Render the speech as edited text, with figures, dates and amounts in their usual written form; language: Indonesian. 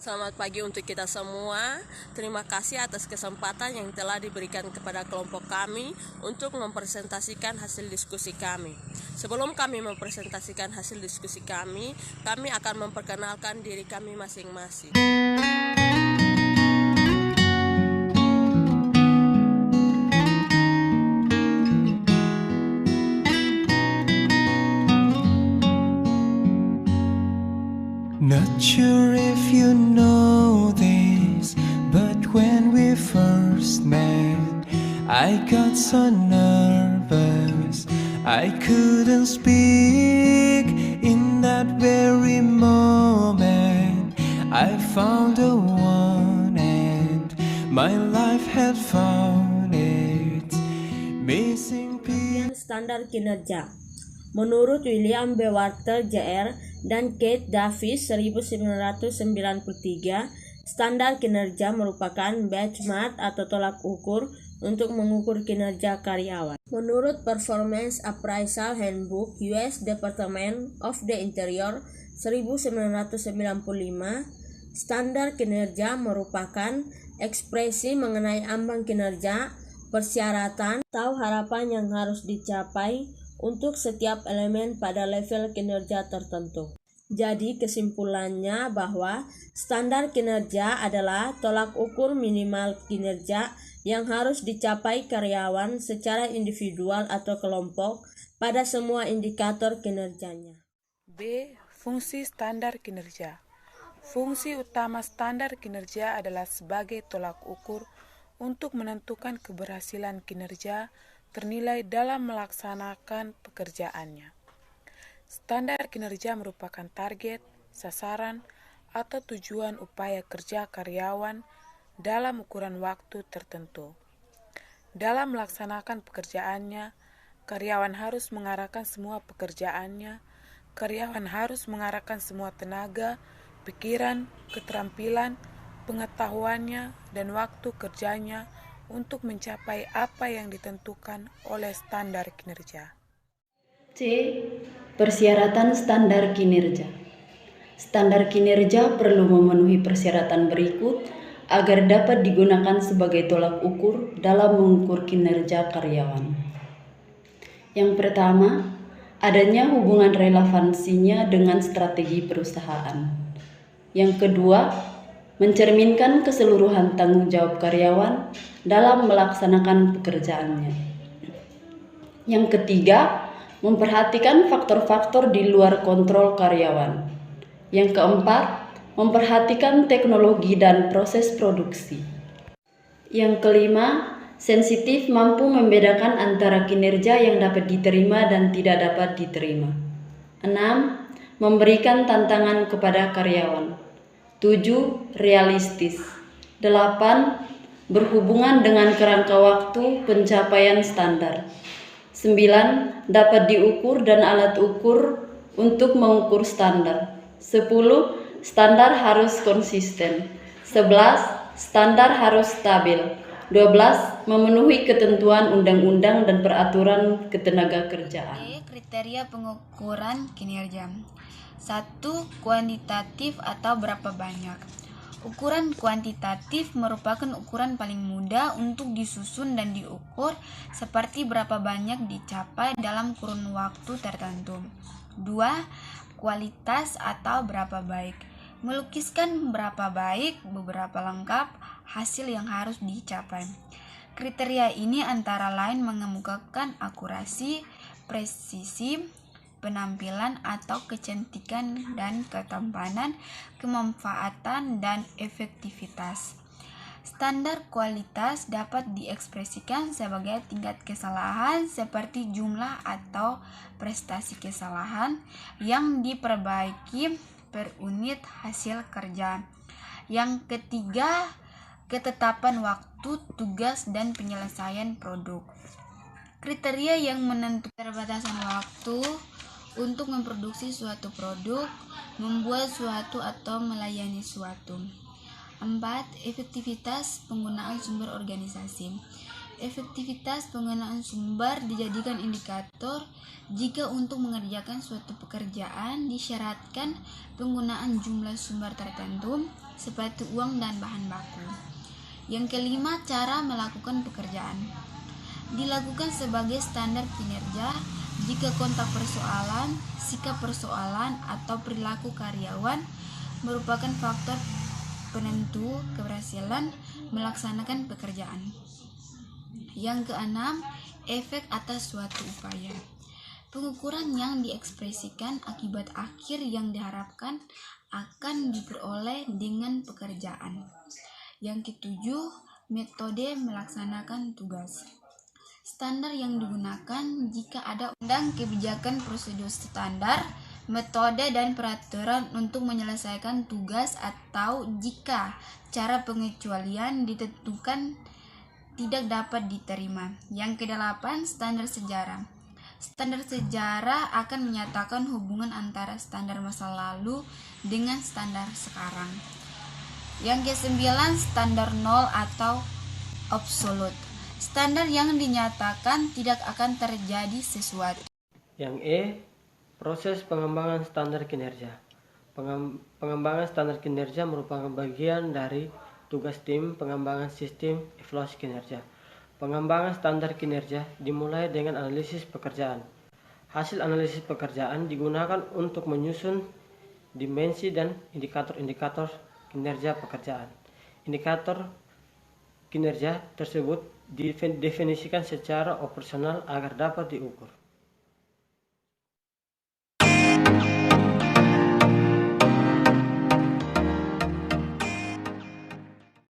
Selamat pagi untuk kita semua. Terima kasih atas kesempatan yang telah diberikan kepada kelompok kami untuk mempresentasikan hasil diskusi kami. Sebelum kami mempresentasikan hasil diskusi kami akan memperkenalkan diri kami masing-masing. Not sure if you know this, but when we first met, I got so nervous I couldn't speak. In that very moment I found the one, and my life had found its missing piece. Standar kinerja. Menurut William B. Walter Jr. dan Keith Davis 1993, standar kinerja merupakan benchmark atau tolak ukur untuk mengukur kinerja karyawan. Menurut Performance Appraisal Handbook US Department of the Interior 1995, standar kinerja merupakan ekspresi mengenai ambang kinerja, persyaratan, atau harapan yang harus dicapai untuk setiap elemen pada level kinerja tertentu. Jadi kesimpulannya bahwa standar kinerja adalah tolak ukur minimal kinerja yang harus dicapai karyawan secara individual atau kelompok pada semua indikator kinerjanya. B. Fungsi standar kinerja. Fungsi utama standar kinerja adalah sebagai tolak ukur untuk menentukan keberhasilan kinerja ternilai dalam melaksanakan pekerjaannya. Standar kinerja merupakan target, sasaran, atau tujuan upaya kerja karyawan dalam ukuran waktu tertentu. Dalam melaksanakan pekerjaannya, karyawan harus mengarahkan semua pekerjaannya, karyawan harus mengarahkan semua tenaga, pikiran, keterampilan, pengetahuannya, dan waktu kerjanya untuk mencapai apa yang ditentukan oleh standar kinerja. C. Persyaratan standar kinerja. Standar kinerja perlu memenuhi persyaratan berikut agar dapat digunakan sebagai tolak ukur dalam mengukur kinerja karyawan. Yang pertama, adanya hubungan relevansinya dengan strategi perusahaan. Yang kedua, mencerminkan keseluruhan tanggung jawab karyawan dalam melaksanakan pekerjaannya. Yang ketiga, memperhatikan faktor-faktor di luar kontrol karyawan. Yang keempat, memperhatikan teknologi dan proses produksi. Yang kelima, sensitif mampu membedakan antara kinerja yang dapat diterima dan tidak dapat diterima. 6. Memberikan tantangan kepada karyawan. 7. Realistis. 8. Berhubungan dengan kerangka waktu pencapaian standar. 9. Dapat diukur dan alat ukur untuk mengukur standar. 10. Standar harus konsisten. 11. Standar harus stabil. 12. Memenuhi ketentuan undang-undang dan peraturan ketenagakerjaan. Kriteria pengukuran kinerja. 1. Kuantitatif atau berapa banyak. Ukuran kuantitatif merupakan ukuran paling mudah untuk disusun dan diukur, seperti berapa banyak dicapai dalam kurun waktu tertentu. 2. Kualitas atau berapa baik. Melukiskan berapa baik, beberapa lengkap hasil yang harus dicapai. Kriteria ini antara lain mengemukakan akurasi, presisi, penampilan atau kecantikan dan ketampanan, kemanfaatan dan efektivitas. Standar kualitas dapat diekspresikan sebagai tingkat kesalahan seperti jumlah atau prestasi kesalahan yang diperbaiki per unit hasil kerja. Yang ketiga, ketetapan waktu, tugas, dan penyelesaian produk. Kriteria yang menentukan keterbatasan waktu untuk memproduksi suatu produk, membuat suatu atau melayani suatu. 4. Efektivitas penggunaan sumber organisasi. Efektivitas penggunaan sumber dijadikan indikator jika untuk mengerjakan suatu pekerjaan disyaratkan penggunaan jumlah sumber tertentu seperti uang dan bahan baku. Yang kelima, cara melakukan pekerjaan. Dilakukan sebagai standar kinerja jika kontak persoalan, sikap persoalan, atau perilaku karyawan merupakan faktor penentu keberhasilan melaksanakan pekerjaan. Yang keenam, efek atas suatu upaya. Pengukuran yang diekspresikan akibat akhir yang diharapkan akan diperoleh dengan pekerjaan. Yang ketujuh, metode melaksanakan tugas. Standar yang digunakan jika ada undang kebijakan prosedur standar, metode dan peraturan untuk menyelesaikan tugas atau jika cara pengecualian ditentukan tidak dapat diterima. Yang kedelapan, standar sejarah. Standar sejarah akan menyatakan hubungan antara standar masa lalu dengan standar sekarang. Yang kesembilan, standar nol atau absolute. Standar yang dinyatakan tidak akan terjadi sesuatu. Yang E, proses pengembangan standar kinerja. Pengembangan standar kinerja merupakan bagian dari tugas tim pengembangan sistem evaluasi kinerja. Pengembangan standar kinerja dimulai dengan analisis pekerjaan. Hasil analisis pekerjaan digunakan untuk menyusun dimensi dan indikator-indikator kinerja pekerjaan. Indikator kinerja tersebut didefinisikan secara operasional agar dapat diukur.